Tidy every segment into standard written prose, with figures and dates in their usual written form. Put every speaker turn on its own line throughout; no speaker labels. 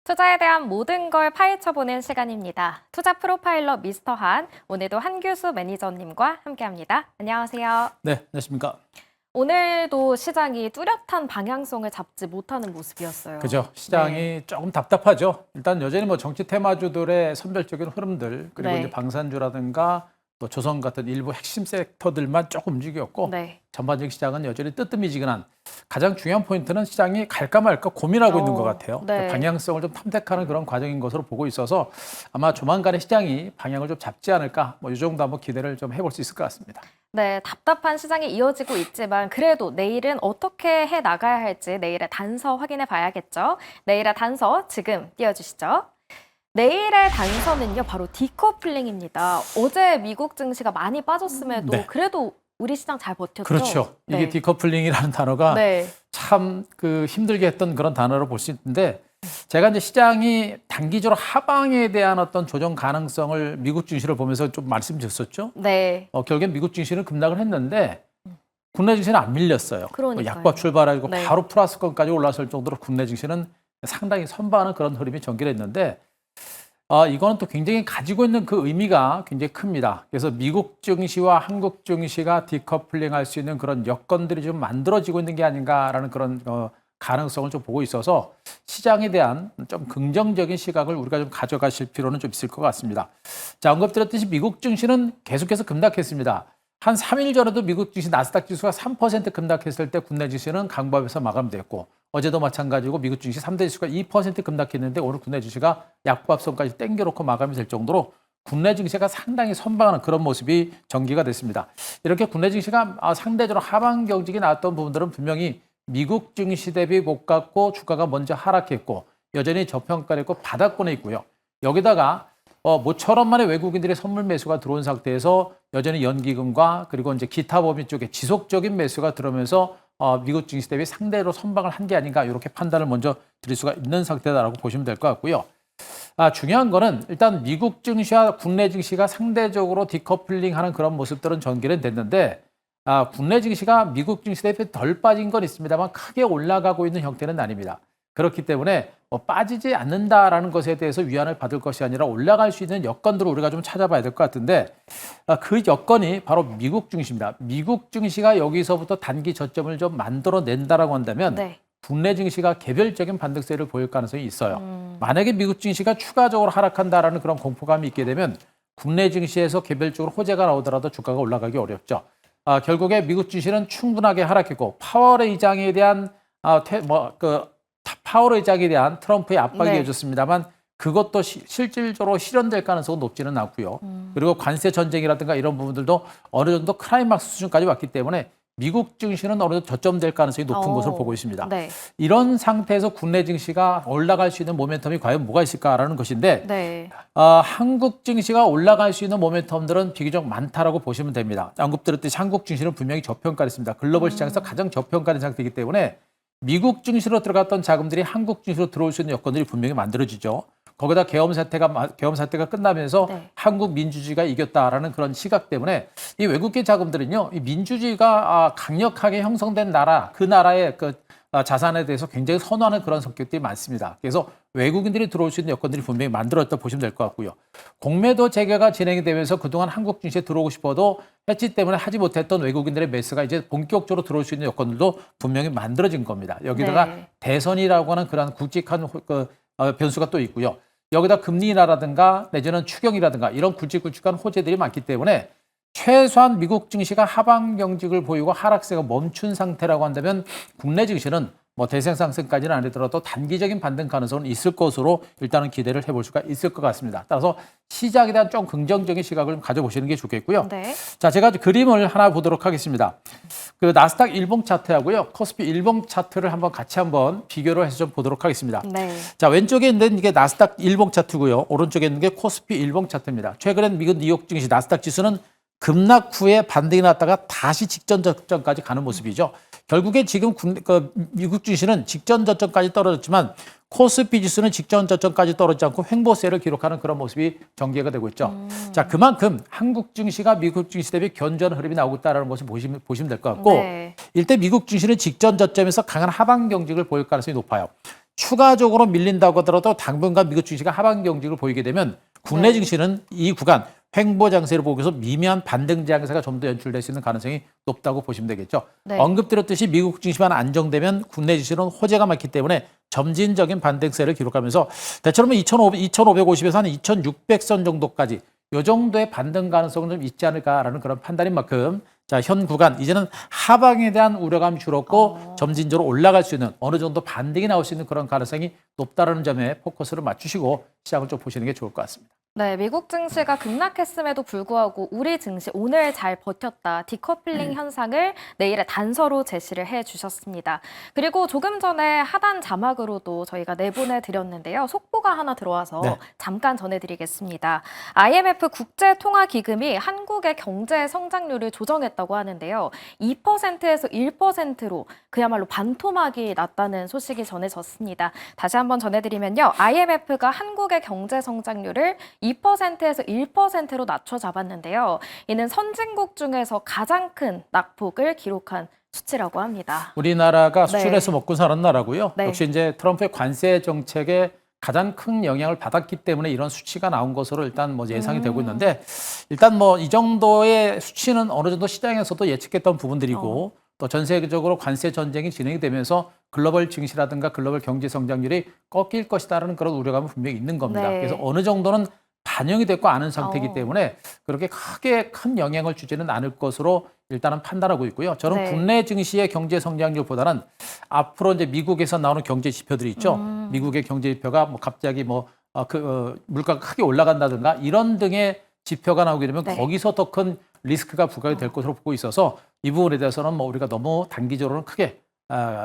투자에 대한 모든 걸 파헤쳐보는 시간입니다. 투자 프로파일러 미스터 한, 오늘도 한규수 매니저님과 함께합니다. 안녕하세요.
네, 안녕하십니까.
오늘도 시장이 뚜렷한 방향성을 잡지 못하는 모습이었어요.
그죠. 시장이
네.
조금 답답하죠. 일단 여전히 뭐 정치 테마주들의 선별적인 흐름들, 그리고
네.
이제 방산주라든가 또 조선 같은 일부 핵심 섹터들만 조금 움직였고,
네.
전반적 시장은 여전히 뜨뜻미지근한, 가장 중요한 포인트는 시장이 갈까 말까 고민하고 있는 것 같아요.
네.
방향성을 좀 탐색하는 그런 과정인 것으로 보고 있어서 아마 조만간에 시장이 방향을 좀 잡지 않을까, 뭐 이 정도 한번 기대를 좀 해볼 수 있을 것 같습니다.
네, 답답한 시장이 이어지고 있지만 그래도 내일은 어떻게 해 나가야 할지 내일의 단서 확인해 봐야겠죠. 내일의 단서 지금 띄워주시죠. 내일의 단서는요, 바로 디커플링입니다. 어제 미국 증시가 많이 빠졌음에도
네.
그래도 우리 시장 잘 버텼죠?
그렇죠. 이게
네.
디커플링이라는 단어가
네.
참 힘들게 했던 그런 단어로 볼 수 있는데, 제가 이제 시장이 단기적으로 하방에 대한 어떤 조정 가능성을 미국 증시를 보면서 좀 말씀드렸었죠.
네.
결국엔 미국 증시는 급락을 했는데 국내 증시는 안 밀렸어요.
그러니까요.
약밥 출발하고
네.
바로 플러스권까지 올라설 정도로 국내 증시는 상당히 선방하는 그런 흐름이 전개됐는데, 이거는 또 굉장히 가지고 있는 그 의미가 굉장히 큽니다. 그래서 미국 증시와 한국 증시가 디커플링할 수 있는 그런 여건들이 좀 만들어지고 있는 게 아닌가라는 그런 가능성을 좀 보고 있어서 시장에 대한 좀 긍정적인 시각을 우리가 좀 가져가실 필요는 좀 있을 것 같습니다. 자, 언급드렸듯이 미국 증시는 계속해서 급락했습니다. 한 3일 전에도 미국 증시 나스닥 지수가 3% 급락했을 때 국내 증시는 강보합에서 마감됐고, 어제도 마찬가지고 미국 증시 3대 지수가 2% 급락했는데 오늘 국내 증시가 약보합선까지 땡겨놓고 마감이 될 정도로 국내 증시가 상당히 선방하는 그런 모습이 전개가 됐습니다. 이렇게 국내 증시가 상대적으로 하방 경직이 나왔던 부분들은 분명히 미국 증시 대비 못 갔고 주가가 먼저 하락했고 여전히 저평가를 했고 바닥권에 있고요. 여기다가 모처럼 만에 외국인들의 선물 매수가 들어온 상태에서 여전히 연기금과 그리고 이제 기타 법인 쪽에 지속적인 매수가 들어오면서 미국 증시 대비 상대로 선방을 한 게 아닌가, 이렇게 판단을 먼저 드릴 수가 있는 상태다라고 보시면 될 것 같고요. 중요한 거는 일단 미국 증시와 국내 증시가 상대적으로 디커플링하는 그런 모습들은 전개는 됐는데, 국내 증시가 미국 증시 대비 덜 빠진 건 있습니다만 크게 올라가고 있는 형태는 아닙니다. 그렇기 때문에 빠지지 않는다라는 것에 대해서 위안을 받을 것이 아니라 올라갈 수 있는 여건들을 우리가 좀 찾아봐야 될 것 같은데, 그 여건이 바로 미국 증시입니다. 미국 증시가 여기서부터 단기 저점을 좀 만들어낸다라고 한다면
네.
국내 증시가 개별적인 반등세를 보일 가능성이 있어요. 만약에 미국 증시가 추가적으로 하락한다라는 그런 공포감이 있게 되면 국내 증시에서 개별적으로 호재가 나오더라도 주가가 올라가기 어렵죠. 결국에 미국 증시는 충분하게 하락했고, 파월 의장에 대한 파월 의장에 대한 트럼프의 압박이
네.
이어졌습니다만 그것도 실질적으로 실현될 가능성은 높지는 않고요. 그리고 관세 전쟁이라든가 이런 부분들도 어느 정도 클라이막스 수준까지 왔기 때문에 미국 증시는 어느 정도 저점될 가능성이 높은 것으로 보고 있습니다.
네.
이런 상태에서 국내 증시가 올라갈 수 있는 모멘텀이 과연 뭐가 있을까라는 것인데,
네.
한국 증시가 올라갈 수 있는 모멘텀들은 비교적 많다라고 보시면 됩니다. 언급드렸듯이 한국 증시는 분명히 저평가됐습니다. 글로벌 시장에서 가장 저평가된 상태이기 때문에 미국 증시로 들어갔던 자금들이 한국 증시로 들어올 수 있는 여건들이 분명히 만들어지죠. 거기다 계엄 사태가 끝나면서
네.
한국 민주주의가 이겼다라는 그런 시각 때문에 이 외국계 자금들은요, 이 민주주의가 강력하게 형성된 나라, 그 나라의 자산에 대해서 굉장히 선호하는 그런 성격들이 많습니다. 그래서 외국인들이 들어올 수 있는 여건들이 분명히 만들어졌다 보시면 될 것 같고요. 공매도 재개가 진행이 되면서 그동안 한국 증시에 들어오고 싶어도 해치 때문에 하지 못했던 외국인들의 매수가 이제 본격적으로 들어올 수 있는 여건들도 분명히 만들어진 겁니다. 여기다가
네.
대선이라고 하는 그런 굵직한 변수가 또 있고요. 여기다 금리 인하라든가 내지는 추경이라든가 이런 굵직굵직한 호재들이 많기 때문에 최소한 미국 증시가 하방 경직을 보이고 하락세가 멈춘 상태라고 한다면 국내 증시는 대세 상승까지는 아니더라도 단기적인 반등 가능성은 있을 것으로 일단은 기대를 해볼 수가 있을 것 같습니다. 따라서 시장에 대한 좀 긍정적인 시각을 좀 가져보시는 게 좋겠고요.
네.
자, 제가 그림을 하나 보도록 하겠습니다. 그 나스닥 일봉 차트하고요, 코스피 일봉 차트를 같이 비교를 해서 좀 보도록 하겠습니다.
네.
자, 왼쪽에 있는 이게 나스닥 일봉 차트고요, 오른쪽에 있는 게 코스피 일봉 차트입니다. 최근엔 미국 뉴욕 증시 나스닥 지수는 급락 후에 반등이 났다가 다시 직전 저점까지 가는 모습이죠. 결국에 지금 미국 증시는 직전 저점까지 떨어졌지만 코스피 지수는 직전 저점까지 떨어지지 않고 횡보세를 기록하는 그런 모습이 전개가 되고 있죠. 자, 그만큼 한국 증시가 미국 증시 대비 견조한 흐름이 나오고 있다는 것을 보시면 될 것 같고,
네.
일단 미국 증시는 직전 저점에서 강한 하방 경직을 보일 가능성이 높아요. 추가적으로 밀린다고 하더라도 당분간 미국 증시가 하방 경직을 보이게 되면 국내
네.
증시는 이 구간 횡보 장세를 보기 위해서 미미한 반등 장세가 좀 더 연출될 수 있는 가능성이 높다고 보시면 되겠죠.
네.
언급드렸듯이 미국 증시만 안정되면 국내 증시는 호재가 많기 때문에 점진적인 반등세를 기록하면서 대체로 2,550에서 한 2,600선 정도까지 이 정도의 반등 가능성은 좀 있지 않을까라는 그런 판단인 만큼 자, 현 구간 이제는 하방에 대한 우려감이 줄었고 점진적으로 올라갈 수 있는 어느 정도 반등이 나올 수 있는 그런 가능성이 높다라는 점에 포커스를 맞추시고 시장을 좀 보시는 게 좋을 것 같습니다.
네, 미국 증시가 급락했음에도 불구하고 우리 증시 오늘 잘 버텼다. 디커플링 현상을 내일의 단서로 제시를 해 주셨습니다. 그리고 조금 전에 하단 자막으로도 저희가 내보내 드렸는데요. 속보가 하나 들어와서
네.
잠깐 전해드리겠습니다. IMF 국제통화기금이 한국의 경제 성장률을 조정했다고 하는데요. 2%에서 1%로 그야말로 반토막이 났다는 소식이 전해졌습니다. 다시 한번 전해드리면요. IMF가 한국의 경제 성장률을 2%에서 1%로 낮춰 잡았는데요. 이는 선진국 중에서 가장 큰 낙폭을 기록한 수치라고 합니다.
우리나라가
네.
수출해서 먹고 사는 나라고요.
네.
역시 이제 트럼프의 관세 정책에 가장 큰 영향을 받았기 때문에 이런 수치가 나온 것으로 일단 뭐 예상이 되고 있는데 일단 뭐 이 정도의 수치는 어느 정도 시장에서도 예측했던 부분들이고 또 전 세계적으로 관세 전쟁이 진행이 되면서 글로벌 증시라든가 글로벌 경제 성장률이 꺾일 것이다라는 그런 우려감은 분명히 있는 겁니다.
네.
그래서 어느 정도는 반영이 됐고 아는 상태이기
어.
때문에 그렇게 크게 큰 영향을 주지는 않을 것으로 일단은 판단하고 있고요. 저는
네.
국내 증시의 경제 성장률보다는 앞으로 이제 미국에서 나오는 경제 지표들이 있죠. 미국의 경제 지표가 뭐 갑자기 물가가 크게 올라간다든가 이런 등의 지표가 나오게 되면
네.
거기서 더 큰 리스크가 부각이 될 것으로 보고 있어서 이 부분에 대해서는 뭐 우리가 너무 단기적으로는 크게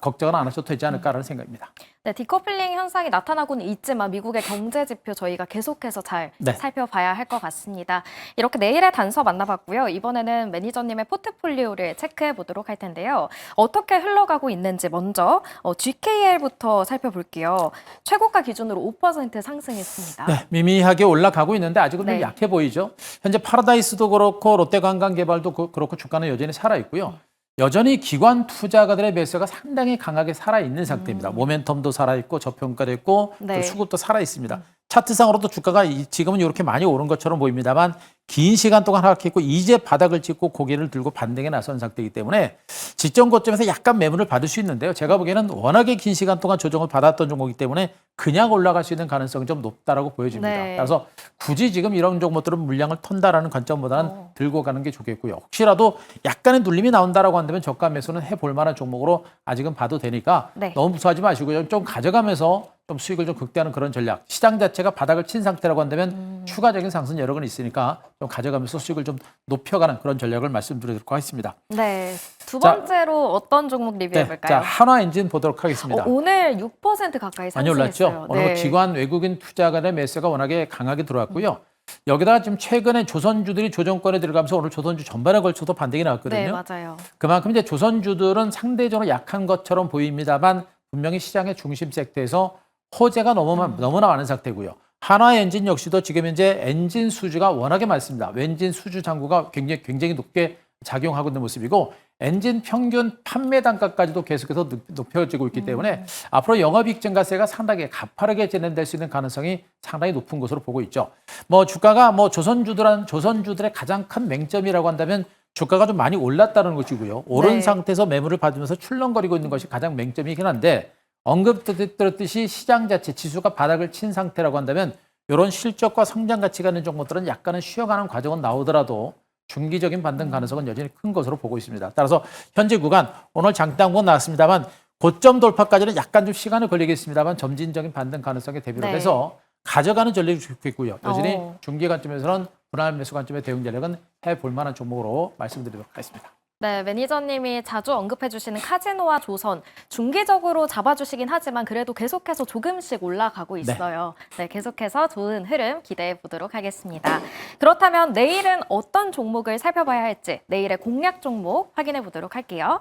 걱정은 안 하셔도 되지 않을까라는 생각입니다.
네, 디커플링 현상이 나타나고는 있지만 미국의 경제 지표 저희가 계속해서 잘
네.
살펴봐야 할 것 같습니다. 이렇게 내일의 단서 만나봤고요. 이번에는 매니저님의 포트폴리오를 체크해 보도록 할 텐데요. 어떻게 흘러가고 있는지 먼저 GKL부터 살펴볼게요. 최고가 기준으로 5% 상승했습니다.
네, 미미하게 올라가고 있는데 아직은 좀
네.
약해 보이죠. 현재 파라다이스도 그렇고 롯데관광개발도 그렇고 주가는 여전히 살아 있고요. 여전히 기관 투자가들의 매수가 상당히 강하게 살아있는 상태입니다. 모멘텀도 살아있고 저평가됐고
네.
또 수급도 살아있습니다. 차트상으로도 주가가 지금은 이렇게 많이 오른 것처럼 보입니다만 긴 시간 동안 하락했고 이제 바닥을 찍고 고개를 들고 반등에 나선 상태이기 때문에 지점 고점에서 약간 매물을 받을 수 있는데요. 제가 보기에는 워낙에 긴 시간 동안 조정을 받았던 종목이기 때문에 그냥 올라갈 수 있는 가능성이 좀 높다라고 보여집니다.
네.
그래서 굳이 지금 이런 종목들은 물량을 턴다라는 관점보다는 들고 가는 게 좋겠고요. 혹시라도 약간의 눌림이 나온다라고 한다면 저가 매수는 해볼 만한 종목으로 아직은 봐도 되니까
네.
너무 무서워하지 마시고요. 좀 가져가면서 좀 수익을 좀 극대화하는 그런 전략. 시장 자체가 바닥을 친 상태라고 한다면 추가적인 상승 여러 건 있으니까 좀 가져가면서 수익을 좀 높여가는 그런 전략을 말씀드리도록 하겠습니다.
네, 두
자,
번째로 어떤 종목 리뷰해
자,
볼까요?
한화엔진 보도록 하겠습니다.
오늘 6% 가까이
많이 올랐죠.
상승했어요.
오늘 기관 외국인 투자가의 매수가 워낙에 강하게 들어왔고요. 여기다가 지금 최근에 조선주들이 조정권에 들어가면서 오늘 조선주 전반에 걸쳐서 반등이 나왔거든요.
네, 맞아요.
그만큼 이제 조선주들은 상대적으로 약한 것처럼 보입니다만 분명히 시장의 중심 섹터에서 호재가 너무나 많은 상태고요. 한화엔진 역시도 지금 현재 엔진 수주가 워낙에 많습니다. 엔진 수주 잔고가 굉장히 높게 작용하고 있는 모습이고 엔진 평균 판매 단가까지도 계속해서 높여지고 있기 때문에 앞으로 영업이익 증가세가 상당히 가파르게 진행될 수 있는 가능성이 상당히 높은 것으로 보고 있죠. 뭐 주가가 뭐 조선주들의 가장 큰 맹점이라고 한다면 주가가 좀 많이 올랐다는 것이고요. 오른
네.
상태에서 매물을 받으면서 출렁거리고 있는 것이 가장 맹점이긴 한데 언급드렸듯이 시장 자체 지수가 바닥을 친 상태라고 한다면 이런 실적과 성장 가치가 있는 종목들은 약간은 쉬어가는 과정은 나오더라도 중기적인 반등 가능성은 여전히 큰 것으로 보고 있습니다. 따라서 현재 구간 오늘 장단권 나왔습니다만 고점 돌파까지는 약간 좀 시간이 걸리겠습니다만 점진적인 반등 가능성에 대비를
네.
해서 가져가는 전략이 좋겠고요. 여전히
어.
중기 관점에서는 분할 매수 관점의 대응 전략은 해볼 만한 종목으로 말씀드리도록 하겠습니다.
네, 매니저님이 자주 언급해 주시는 카지노와 조선 중기적으로 잡아주시긴 하지만 그래도 계속해서 조금씩 올라가고 있어요. 네, 계속해서 좋은 흐름 기대해 보도록 하겠습니다. 그렇다면 내일은 어떤 종목을 살펴봐야 할지 내일의 공략 종목 확인해 보도록 할게요.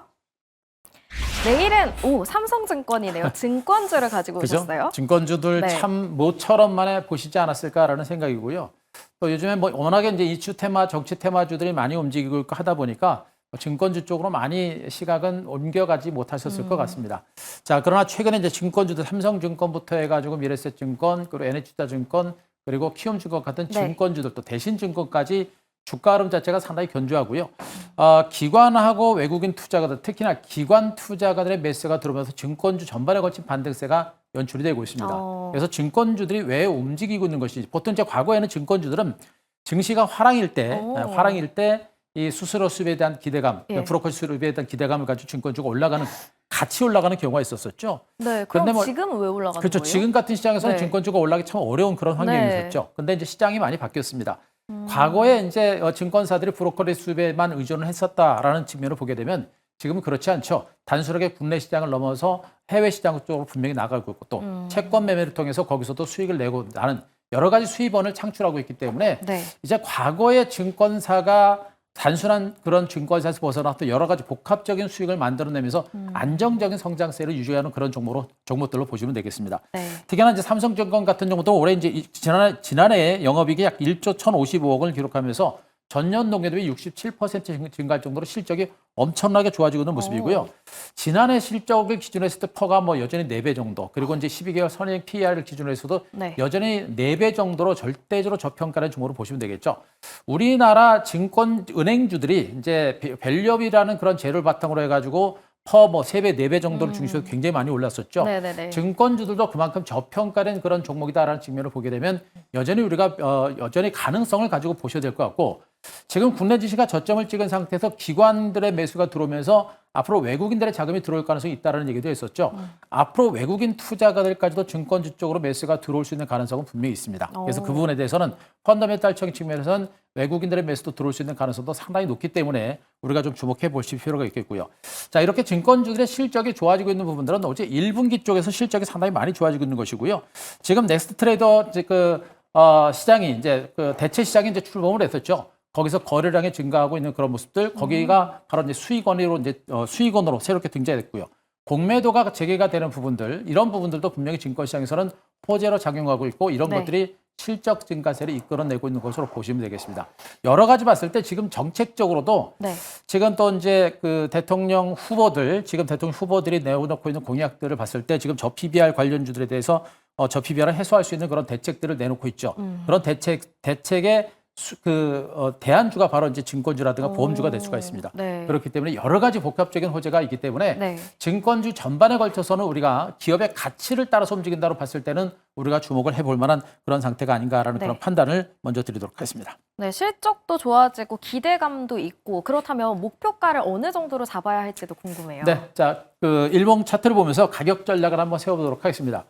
내일은 삼성증권이네요. 증권주를 가지고
그죠?
오셨어요.
증권주들
네.
참 모처럼 만에 보시지 않았을까라는 생각이고요. 또 요즘에 뭐 워낙에 이제 이슈 테마, 정치 테마주들이 많이 움직이고 있고 하다 보니까 증권주 쪽으로 많이 시각은 옮겨가지 못하셨을 것 같습니다. 자, 그러나 최근에 이제 증권주들 삼성증권부터 해가지고 미래에셋증권, 그리고 NH투자증권, 그리고 키움증권 같은
네.
증권주들 또 대신증권까지 주가 흐름 자체가 상당히 견조하고요. 기관하고 외국인 투자가들, 특히나 기관 투자가들의 매수가 들어오면서 증권주 전반에 걸친 반등세가 연출이 되고 있습니다. 그래서 증권주들이 왜 움직이고 있는 것인지, 보통 이제 과거에는 증권주들은 증시가 화랑일 때 이 수수료 수입에 대한 기대감,
예.
브로커 수입에 대한 기대감을 가지고 증권주가 같이 올라가는 경우가 있었었죠.
네, 그럼
그런데 뭐
지금은 왜 올라가는
그렇죠.
거예요?
지금 같은 시장에서는
네.
증권주가 올라가기 참 어려운 그런 환경이
네.
있었죠. 근데 이제 시장이 많이 바뀌었습니다. 과거에 이제 증권사들이 브로커리 수입에만 의존을 했었다라는 측면을 보게 되면 지금은 그렇지 않죠. 단순하게 국내 시장을 넘어서 해외 시장 쪽으로 분명히 나가고 있고 또 채권 매매를 통해서 거기서도 수익을 내고 나는 여러 가지 수입원을 창출하고 있기 때문에
네.
이제 과거의 증권사가 단순한 그런 증권사에서 벗어나 또 여러 가지 복합적인 수익을 만들어내면서 안정적인 성장세를 유지하는 그런 종목들로 보시면 되겠습니다.
네.
특히나 이제 삼성증권 같은 경우도 올해 이제 지난해에 영업이익이 약 1조 1,055억을 기록하면서 전년 동기 대비 67% 증가할 정도로 실적이 엄청나게 좋아지고 있는 모습이고요. 지난해 실적을 기준으로 했을 때 퍼가 뭐 여전히 4배 정도, 그리고 이제 12개월 선행 PER을 기준으로 해서도
네.
여전히 4배 정도로 절대적으로 저평가된 종목으로 보시면 되겠죠. 우리나라 은행주들이 이제 밸류업이라는 그런 재료를 바탕으로 해가지고 퍼 뭐 3배, 4배 정도를 중시해서 굉장히 많이 올랐었죠.
네네네.
증권주들도 그만큼 저평가된 그런 종목이다라는 측면을 보게 되면 여전히 우리가 여전히 가능성을 가지고 보셔야 될 것 같고, 지금 국내 지시가 저점을 찍은 상태에서 기관들의 매수가 들어오면서 앞으로 외국인들의 자금이 들어올 가능성이 있다는 얘기도 했었죠. 앞으로 외국인 투자가들까지도 증권주 쪽으로 매수가 들어올 수 있는 가능성은 분명히 있습니다. 그래서 그 부분에 대해서는 펀더멘탈적인 측면에서는 외국인들의 매수도 들어올 수 있는 가능성도 상당히 높기 때문에 우리가 좀 주목해 보실 필요가 있겠고요. 자, 이렇게 증권주들의 실적이 좋아지고 있는 부분들은 어제 1분기 쪽에서 실적이 상당히 많이 좋아지고 있는 것이고요. 지금 넥스트 트레이더 시장이 이제 대체 시장이 이제 출범을 했었죠. 거기서 거래량이 증가하고 있는 그런 모습들, 거기가 바로 이제 수익원으로 새롭게 등장했고요. 공매도가 재개가 되는 부분들, 이런 부분들도 분명히 증권시장에서는 호재로 작용하고 있고, 이런
네.
것들이 실적 증가세를 이끌어내고 있는 것으로 보시면 되겠습니다. 여러 가지 봤을 때 지금 정책적으로도
네.
지금 또 이제 지금 대통령 후보들이 내놓고 있는 공약들을 봤을 때 지금 저PBR 관련주들에 대해서 저PBR을 해소할 수 있는 그런 대책들을 내놓고 있죠. 그런 대책의 대안주가 바로 이제 증권주라든가 보험주가 될 수가 있습니다.
네.
그렇기 때문에 여러 가지 복합적인 호재가 있기 때문에
네.
증권주 전반에 걸쳐서는 우리가 기업의 가치를 따라서 움직인다고 봤을 때는 우리가 주목을 해볼 만한 그런 상태가 아닌가라는
네.
그런 판단을 먼저 드리도록 하겠습니다.
네, 실적도 좋아지고 기대감도 있고 그렇다면 목표가를 어느 정도로 잡아야 할지도 궁금해요.
네, 자, 일봉 차트를 보면서 가격 전략을 한번 세워보도록 하겠습니다.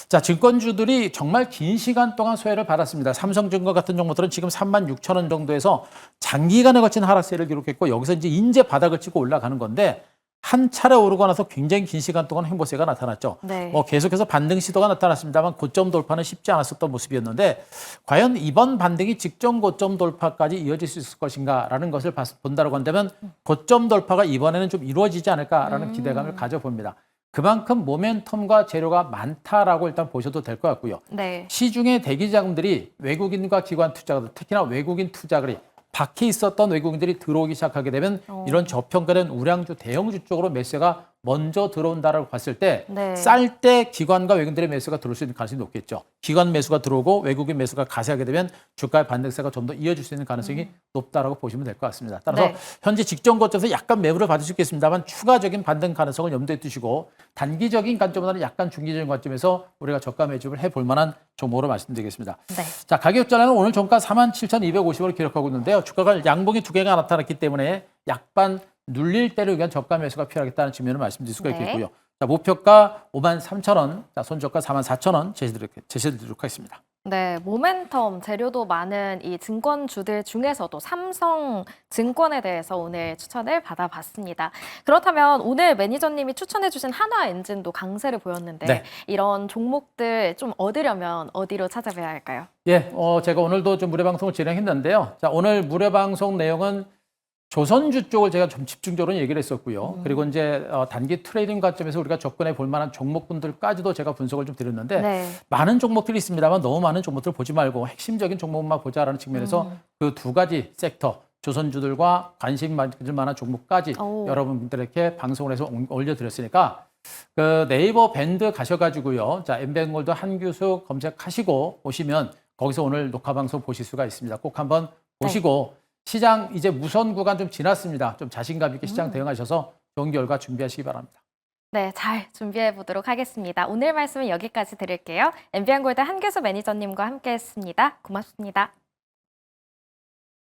자, 증권주들이 정말 긴 시간 동안 소외를 받았습니다. 삼성증권 같은 종목들은 지금 36,000원 정도에서 장기간에 걸친 하락세를 기록했고, 여기서 이제 바닥을 찍고 올라가는 건데, 한 차례 오르고 나서 굉장히 긴 시간 동안 횡보세가 나타났죠.
네.
계속해서 반등 시도가 나타났습니다만 고점 돌파는 쉽지 않았었던 모습이었는데, 과연 이번 반등이 직전 고점 돌파까지 이어질 수 있을 것인가라는 것을 본다고 한다면 고점 돌파가 이번에는 좀 이루어지지 않을까라는 기대감을 가져봅니다. 그만큼 모멘텀과 재료가 많다라고 일단 보셔도 될 것 같고요.
네.
시중의 대기 자금들이 외국인과 기관 투자가들, 특히나 외국인 투자가들이 밖에 있었던 외국인들이 들어오기 시작하게 되면 이런 저평가된 우량주, 대형주 쪽으로 매수가 먼저 들어온다라고 봤을 때
네.
쌀 때 기관과 외국인들의 매수가 들어올 수 있는 가능성이 높겠죠. 기관 매수가 들어오고 외국인 매수가 가세하게 되면 주가의 반등세가 좀 더 이어질 수 있는 가능성이 높다라고 보시면 될 것 같습니다. 따라서
네.
현재 직전 고점에서 약간 매물을 받을 수 있겠습니다만 추가적인 반등 가능성을 염두에 두시고 단기적인 관점보다는 약간 중기적인 관점에서 우리가 저가 매집을 해볼 만한 종목으로 말씀드리겠습니다.
네.
자, 가격 전환은 오늘 종가 47,250원을 기록하고 있는데요. 주가가 양봉이 두 개가 나타났기 때문에 약간 눌릴 때를 위한 저가 매수가 필요하겠다는 측면을 말씀드릴 수가
네.
있겠고요. 자, 목표가 53,000원, 자, 손저가 44,000원 제시드리도록 하겠습니다.
네, 모멘텀 재료도 많은 이 증권주들 중에서도 삼성증권에 대해서 오늘 추천을 받아봤습니다. 그렇다면 오늘 매니저님이 추천해주신 한화엔진도 강세를 보였는데
네.
이런 종목들 좀 얻으려면 어디로 찾아뵈야 할까요?
예, 제가 오늘도 좀 무료방송을 진행했는데요. 자, 오늘 무료방송 내용은 조선주 쪽을 제가 좀 집중적으로 얘기를 했었고요. 그리고 이제 단기 트레이딩 관점에서 우리가 접근해 볼 만한 종목군들까지도 제가 분석을 좀 드렸는데
네.
많은 종목들이 있습니다만 너무 많은 종목들을 보지 말고 핵심적인 종목만 보자라는 측면에서 그 두 가지 섹터, 조선주들과 관심 가질 만한 종목까지
오.
여러분들에게 방송을 해서 올려드렸으니까 그 네이버 밴드 가셔가지고요. 자, 엠뱅골드 한규수 검색하시고 보시면 거기서 오늘 녹화 방송 보실 수가 있습니다. 꼭 한번 보시고 시장 이제 무선 구간 좀 지났습니다. 좀 자신감 있게 시장 대응하셔서 좋은 결과 준비하시기 바랍니다.
네, 잘 준비해 보도록 하겠습니다. 오늘 말씀은 여기까지 드릴게요. MBN골드 한규수 매니저님과 함께했습니다. 고맙습니다.